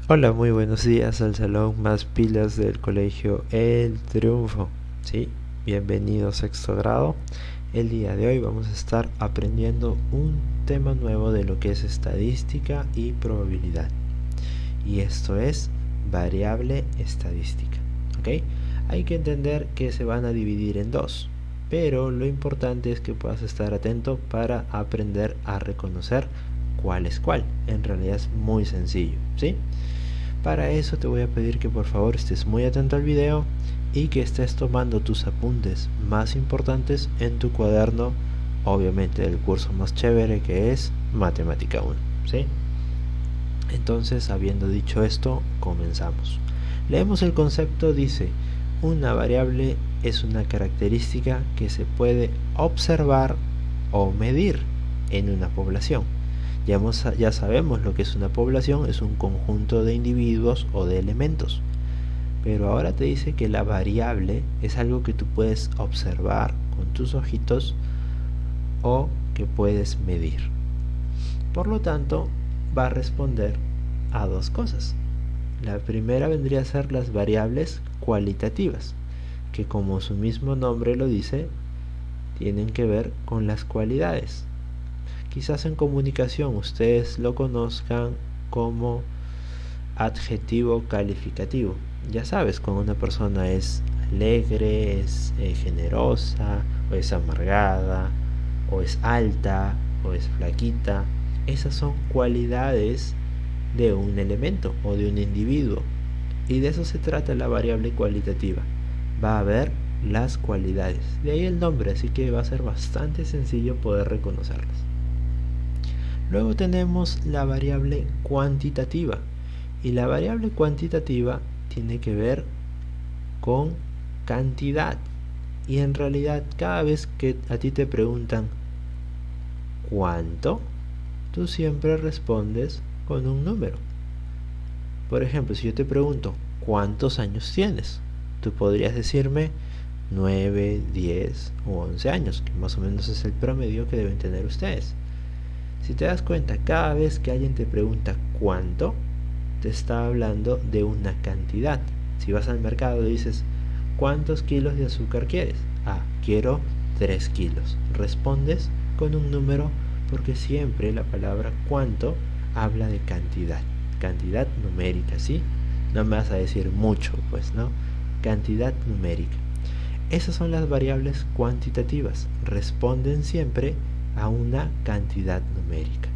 Hola, muy buenos días al salón más pilas del colegio El Triunfo. Sí, bienvenido sexto grado. El día de hoy vamos a estar aprendiendo un tema nuevo de lo que es estadística y probabilidad. Y esto es variable estadística. ¿Ok? Hay que entender que se van a dividir en dos. Pero lo importante es que puedas estar atento para aprender a reconocer cuál es cuál. En realidad es muy sencillo, ¿sí? Para eso te voy a pedir que por favor estés muy atento al video y que estés tomando tus apuntes más importantes en tu cuaderno, obviamente del curso más chévere que es Matemática 1, ¿sí? Entonces, habiendo dicho esto, comenzamos. Leemos el concepto, dice, una variable es una característica que se puede observar o medir en una población. Ya sabemos lo que es una población, es un conjunto de individuos o de elementos. Pero ahora te dice que la variable es algo que tú puedes observar con tus ojitos o que puedes medir. Por lo tanto, va a responder a dos cosas. La primera vendría a ser las variables cualitativas, que como su mismo nombre lo dice, tienen que ver con las cualidades. Quizás en comunicación ustedes lo conozcan como adjetivo calificativo. Ya sabes, cuando una persona es alegre, es generosa, o es amargada, o es alta, o es flaquita. Esas son cualidades de un elemento o de un individuo. Y de eso se trata la variable cualitativa. Va a ver las cualidades. De ahí el nombre, así que va a ser bastante sencillo poder reconocerlas. Luego tenemos la variable cuantitativa. Y la variable cuantitativa tiene que ver con cantidad. Y en realidad cada vez que a ti te preguntan ¿cuánto?, tú siempre respondes con un número. Por ejemplo, si yo te pregunto ¿cuántos años tienes?, tú podrías decirme 9, 10 u 11 años, que más o menos es el promedio que deben tener ustedes. Si te das cuenta, cada vez que alguien te pregunta ¿cuánto?, te está hablando de una cantidad. Si vas al mercado y dices ¿cuántos kilos de azúcar quieres? Quiero 3 kilos. Respondes con un número porque siempre la palabra cuánto habla de cantidad. Cantidad numérica, ¿sí? No me vas a decir mucho, pues, ¿no? Cantidad numérica. Esas son las variables cuantitativas. Responden siempre a una cantidad numérica.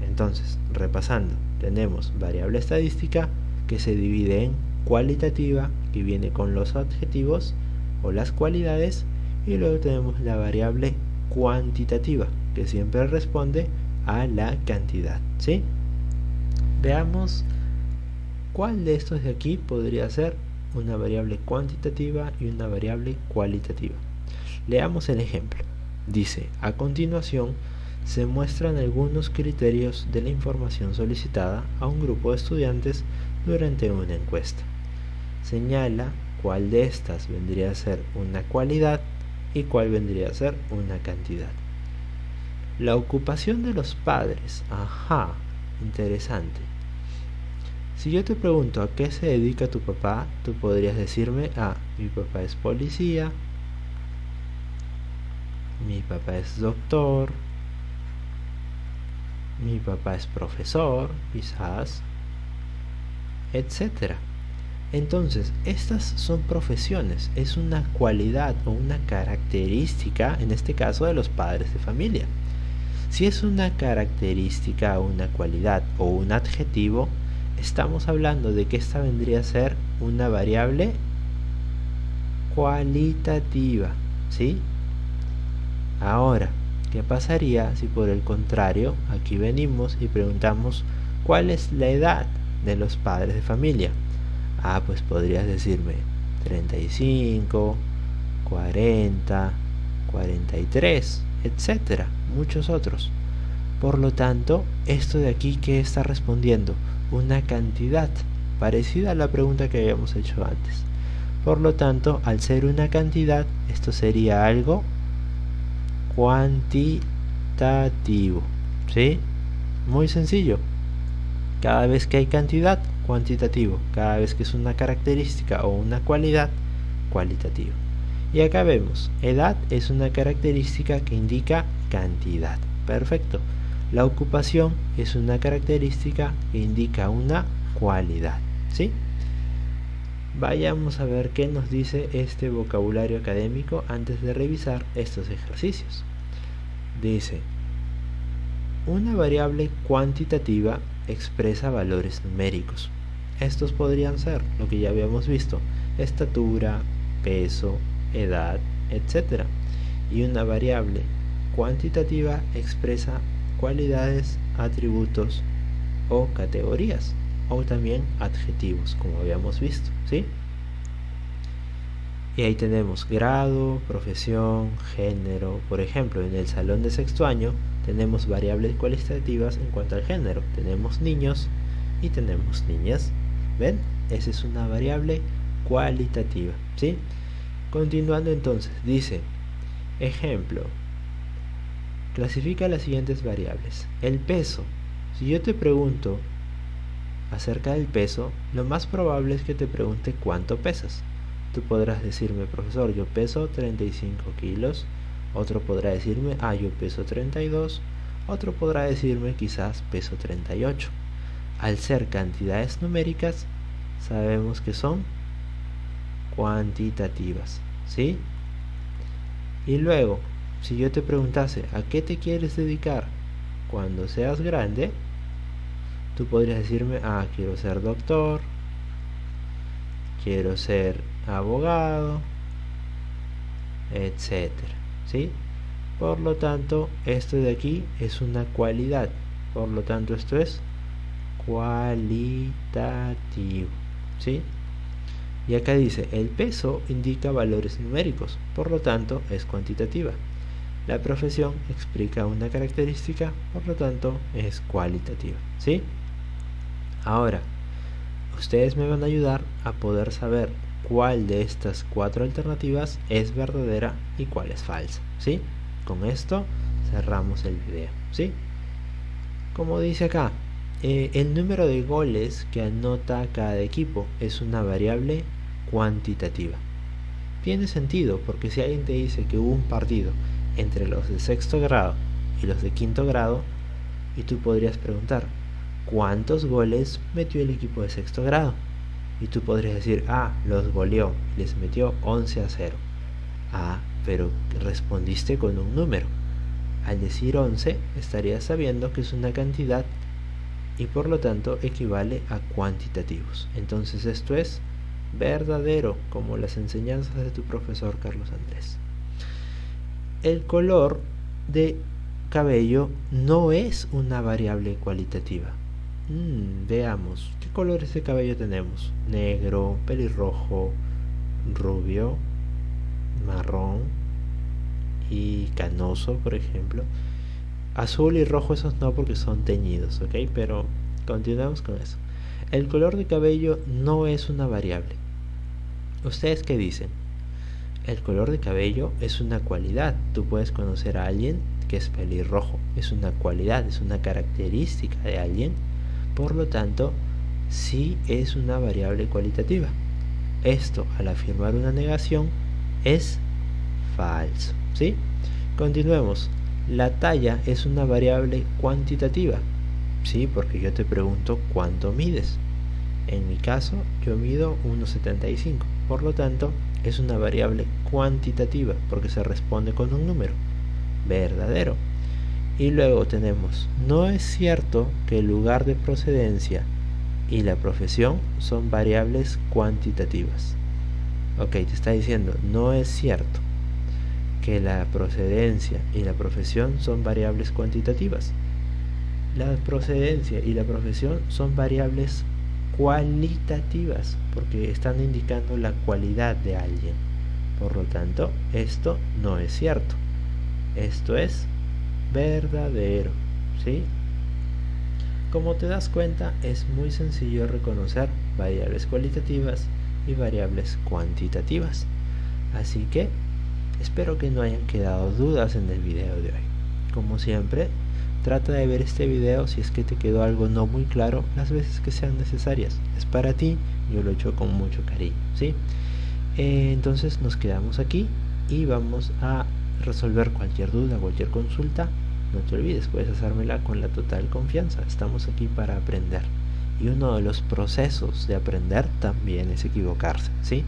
Entonces, repasando, tenemos variable estadística que se divide en cualitativa, que viene con los adjetivos o las cualidades, y luego tenemos la variable cuantitativa, que siempre responde a la cantidad, ¿sí? Veamos cuál de estos de aquí podría ser una variable cuantitativa y una variable cualitativa. Leamos el ejemplo. Dice, a continuación se muestran algunos criterios de la información solicitada a un grupo de estudiantes durante una encuesta. Señala cuál de estas vendría a ser una cualidad y cuál vendría a ser una cantidad. La ocupación de los padres. Ajá, interesante. Si yo te pregunto a qué se dedica tu papá, tú podrías decirme, mi papá es policía, mi papá es doctor, mi papá es profesor, quizás, etcétera. Entonces, estas son profesiones, es una cualidad o una característica, en este caso, de los padres de familia. Si es una característica, una cualidad o un adjetivo, estamos hablando de que esta vendría a ser una variable cualitativa, ¿sí? Ahora, ¿qué pasaría si por el contrario aquí venimos y preguntamos cuál es la edad de los padres de familia? Pues podrías decirme 35, 40, 43, etcétera, muchos otros. Por lo tanto, esto de aquí, ¿qué está respondiendo? Una cantidad, parecida a la pregunta que habíamos hecho antes. Por lo tanto, al ser una cantidad, esto sería algo cuantitativo, ¿sí? Muy sencillo. Cada vez que hay cantidad, cuantitativo. Cada vez que es una característica o una cualidad, cualitativo. Y acá vemos, edad es una característica que indica cantidad. Perfecto. La ocupación es una característica que indica una cualidad. ¿Sí? Vayamos a ver qué nos dice este vocabulario académico antes de revisar estos ejercicios. Dice, una variable cuantitativa expresa valores numéricos. Estos podrían ser lo que ya habíamos visto, estatura, peso, edad, etc. Y una variable cuantitativa expresa cualidades, atributos o categorías, o también adjetivos, como habíamos visto, ¿sí? Y ahí tenemos grado, profesión, género. Por ejemplo, en el salón de sexto año tenemos variables cualitativas en cuanto al género. Tenemos niños y tenemos niñas. ¿Ven? Esa es una variable cualitativa, ¿sí? Continuando entonces, dice, ejemplo, clasifica las siguientes variables. El peso. Si yo te pregunto acerca del peso, lo más probable es que te pregunte cuánto pesas. Tú podrás decirme, profesor, yo peso 35 kilos. Otro podrá decirme, yo peso 32. Otro podrá decirme, quizás peso 38. Al ser cantidades numéricas, sabemos que son cuantitativas, ¿sí? Y luego, si yo te preguntase, ¿a qué te quieres dedicar cuando seas grande? Tú podrías decirme, quiero ser doctor, quiero ser abogado, etcétera, ¿sí? Por lo tanto, esto de aquí es una cualidad. Por lo tanto, esto es cualitativo, ¿sí? Y acá dice, el peso indica valores numéricos, por lo tanto, es cuantitativa. La profesión explica una característica, por lo tanto, es cualitativa, ¿sí? Ahora, ustedes me van a ayudar a poder saber cuál de estas 4 alternativas es verdadera y cuál es falsa, ¿sí? Con esto cerramos el video, ¿sí? Como dice acá, el número de goles que anota cada equipo es una variable cuantitativa. Tiene sentido, porque si alguien te dice que hubo un partido entre los de sexto grado y los de quinto grado, y tú podrías preguntar, ¿cuántos goles metió el equipo de sexto grado? Y tú podrías decir, los goleó, les metió 11-0. Pero respondiste con un número. Al decir 11, estarías sabiendo que es una cantidad y por lo tanto equivale a cuantitativos. Entonces esto es verdadero, como las enseñanzas de tu profesor Carlos Andrés. El color de cabello no es una variable cualitativa. Veamos, ¿qué colores de cabello tenemos? Negro, pelirrojo, rubio, marrón y canoso, por ejemplo. Azul y rojo esos no, porque son teñidos, ¿ok? Pero continuamos con eso. El color de cabello no es una variable. ¿Ustedes qué dicen? El color de cabello es una cualidad. Tú puedes conocer a alguien que es pelirrojo. Es una cualidad, es una característica de alguien. Por lo tanto, sí es una variable cualitativa. Esto, al afirmar una negación, es falso, ¿sí? Continuemos. La talla es una variable cuantitativa, ¿sí? Porque yo te pregunto cuánto mides. En mi caso, yo mido 1,75. Por lo tanto, es una variable cuantitativa porque se responde con un número. Verdadero. Y luego tenemos, no es cierto que el lugar de procedencia y la profesión son variables cuantitativas. Ok, te está diciendo, no es cierto que la procedencia y la profesión son variables cuantitativas. La procedencia y la profesión son variables cualitativas porque están indicando la cualidad de alguien. Por lo tanto, esto no es cierto. Esto es verdadero, ¿sí? Como te das cuenta, es muy sencillo reconocer variables cualitativas y variables cuantitativas. Así que espero que no hayan quedado dudas en el video de hoy. Como siempre, trata de ver este video si es que te quedó algo no muy claro las veces que sean necesarias. Es para ti, yo lo he hecho con mucho cariño, ¿sí? Entonces nos quedamos aquí y vamos a resolver cualquier duda, cualquier consulta. No te olvides, puedes hacérmela con la total confianza. Estamos aquí para aprender. Y uno de los procesos de aprender también es equivocarse, ¿sí?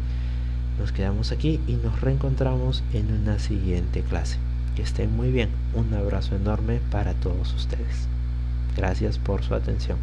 Nos quedamos aquí y nos reencontramos en una siguiente clase. Que estén muy bien. Un abrazo enorme para todos ustedes. Gracias por su atención.